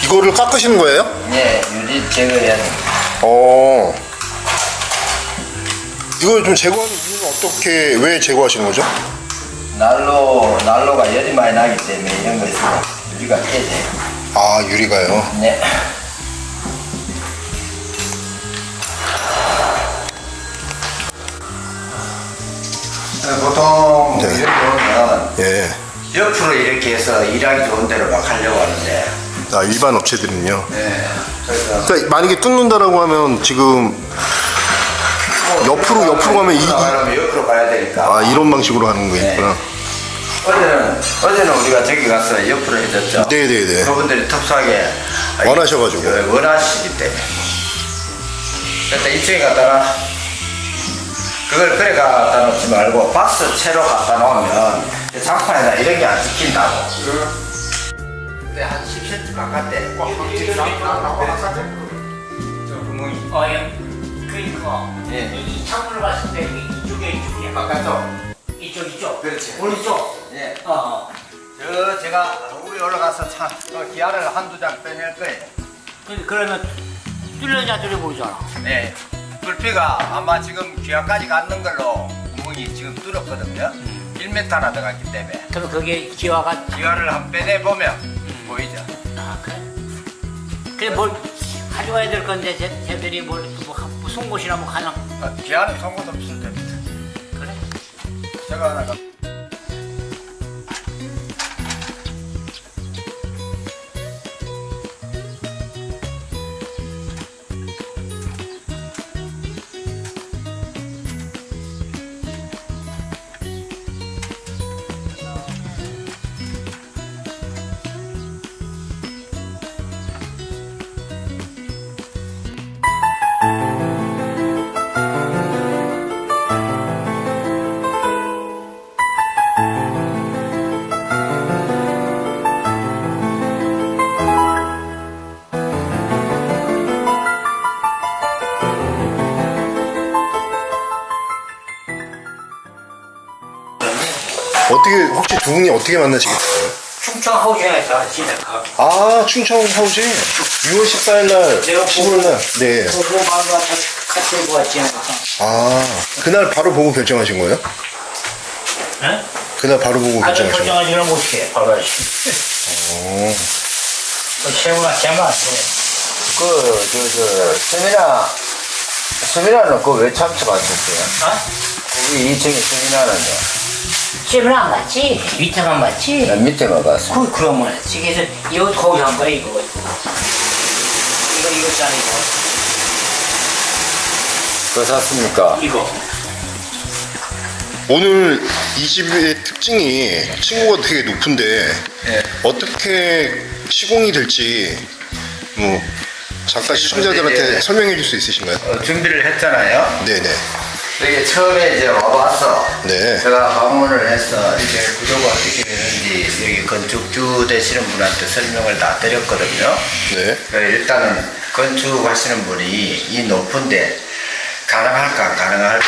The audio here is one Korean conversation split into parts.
이거를 깎으시는 거예요? 예, 유리 제거해야 돼. 이걸 좀 제거하는 이유는 어떻게, 왜 제거하시는 거죠? 난로가 열이 많이 나기 때문에 이런 거 있으면 유리가 깨져요. 아, 유리가요? 네. 보통 네. 이렇게 오면 예. 옆으로 이렇게 해서 일하기 좋은 대로 막 하려고 하는데. 아, 일반 업체들은요? 네. 그래서 그러니까 만약에 뚫는다라고 하면 지금 옆으로 가면 옆으로 가야 되니까. 아, 이런 방식으로 하는 거겠구나. 어제는 우리가 저기 가서 옆으로 해줬죠. 네네네. 그분들이 톱사하게 원하셔가지고. 원하시기 때문에. 그때 2층에 갖다가 그걸 그래 갖다 놓지 말고 박스 채로 갖다 놓으면 장판에다 이런 게 안 찍힌다고. 근데 한 10cm 바깥에 꽉 찍히라고 바깥에 저 구멍이. 예. 그러니까 예. 이 창문을 봤을 때 이쪽에 바깥쪽. 이쪽. 그렇지. 오른쪽. 예. 제가 우리 올라가서 기아를 한두 장 빼낼 거예요. 그러면 뚫렸냐 모르잖아. 네. 불피가 아마 지금 기아까지 갖는 걸로 구멍이 지금 뚫었거든요. 1m나 들어갔기 때문에. 그럼 그게 기와가 기아를 한 빼내 보면 보이죠. 아 그래? 그래 뭘 가져가야 될 건데 쟤들이 뭐 송곳이나 뭐 가능? 기아는 송곳 없을 때입니다. 그래? 제가 하나가. 어떻게, 혹시 두 분이 어떻게 만나시겠어요? 충청 하우징에서 지내가. 아, 충청 하우징 6월 14일날, 15일날. 네. 그거 마음과 같이 보고 왔지. 아, 그날 바로 보고 결정하신 거예요? 응? 그날 바로 보고 아주 결정하신 거예요? 결정하지는 못해. 바로 하시. 세우나 제만. 수민아는 그거 왜 참석하셨어요? 어? 거기 2층에 수민아는요? 집은 안 갔지? 밑에만 갔지? 맨 밑에만 갔어. 그러면 그래서 이거 거기 한 거야 이거 짜리 그거 샀습니까? 이거 오늘 이 집의 특징이 층고가 되게 높은데 예. 어떻게 시공이 될지 뭐 잠깐 시청자들한테 예. 설명해 줄 수 있으신가요? 준비를 했잖아요. 네네. 여기 처음에 이제 와봤어. 네. 제가 방문을 해서 이제 구조가 어떻게 되는지 여기 건축주 되시는 분한테 설명을 다 드렸거든요. 네. 일단은 건축하시는 분이 이 높은데 가능할까 가능할까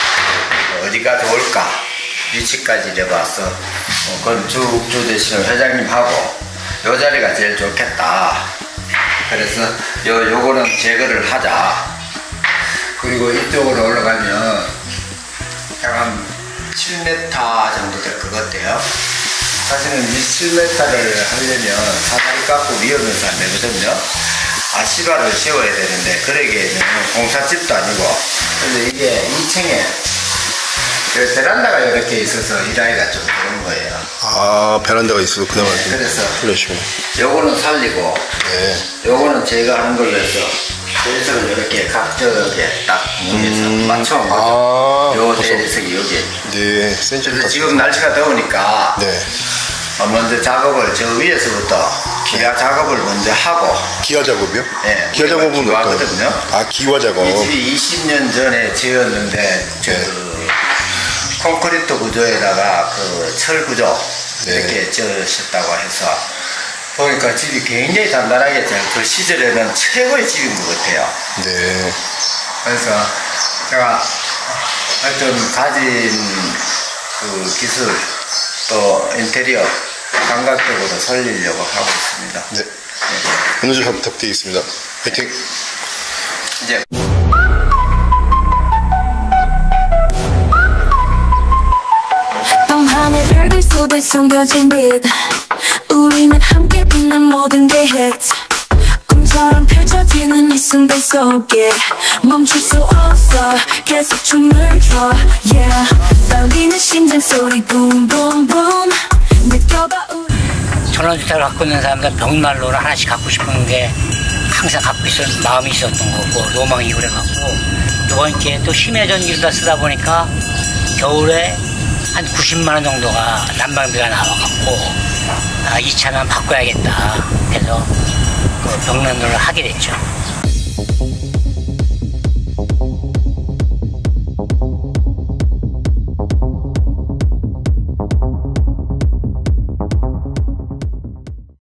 어디가 좋을까 위치까지 내봤어. 건축주 되시는 회장님하고 요 자리가 제일 좋겠다. 그래서 요거는 제거를 하자. 그리고 이쪽으로 올라가면 한 7m 정도 될 것 같아요. 사실은 이 7m를 하려면 사다리 깎고 위험해서 안 되거든요. 아시바를 세워야 되는데 그러기에는 공사집도 아니고. 그래서 이게 2층에 베란다가 이렇게 있어서 이 라이가 좀 그런 거예요. 아, 베란다가 있어서 그나마 네, 그래서 그러시구나. 요거는 살리고 네. 요거는 제거하는 걸로 해서 대리석을 이렇게 각적에 딱 위에서 맞춰온 거죠. 요 대리석이 여기. 네, 센치를 그래서 지금 날씨가 더우니까 네. 먼저 작업을 저 위에서부터 기아 작업을 먼저 하고. 기화 작업이요? 네, 기화 작업은 기와거든요. 아, 기화 작업. 이 집이 20년 전에 지었는데 그 콘크리트 구조에다가 그 철 구조 이렇게 지으셨다고 해서 보니까 집이 굉장히 단단하게 그 시절에는 최고의 집인 것 같아요. 네. 그래서 제가 하여튼 가진 그 기술 또 인테리어 감각적으로 살리려고 하고 있습니다. 네. 오늘 잘 부탁드리겠습니다. 화이팅! 이제 밤하늘 별들 속에 숨겨진 빛 우리는 함께 빛난 모든 게 hit 꿈처럼 펼쳐지는 이 순간 속에 멈출 수 없어 계속 춤을 춰 yeah 떨리는 심장 소리 boom boom boom 느껴봐 우리 전원주택을 갖고 있는 사람들 벽난로를 하나씩 갖고 싶은 게 항상 갖고 있었던 마음이 있었던 거고 로망이 그래갖고 이번 기회에 또 심야전기를 쓰다 보니까 겨울에 한 90만 원 정도가 난방비가 나와갖고 이차만 바꿔야겠다 해서 그 벽난로를 하게 됐죠.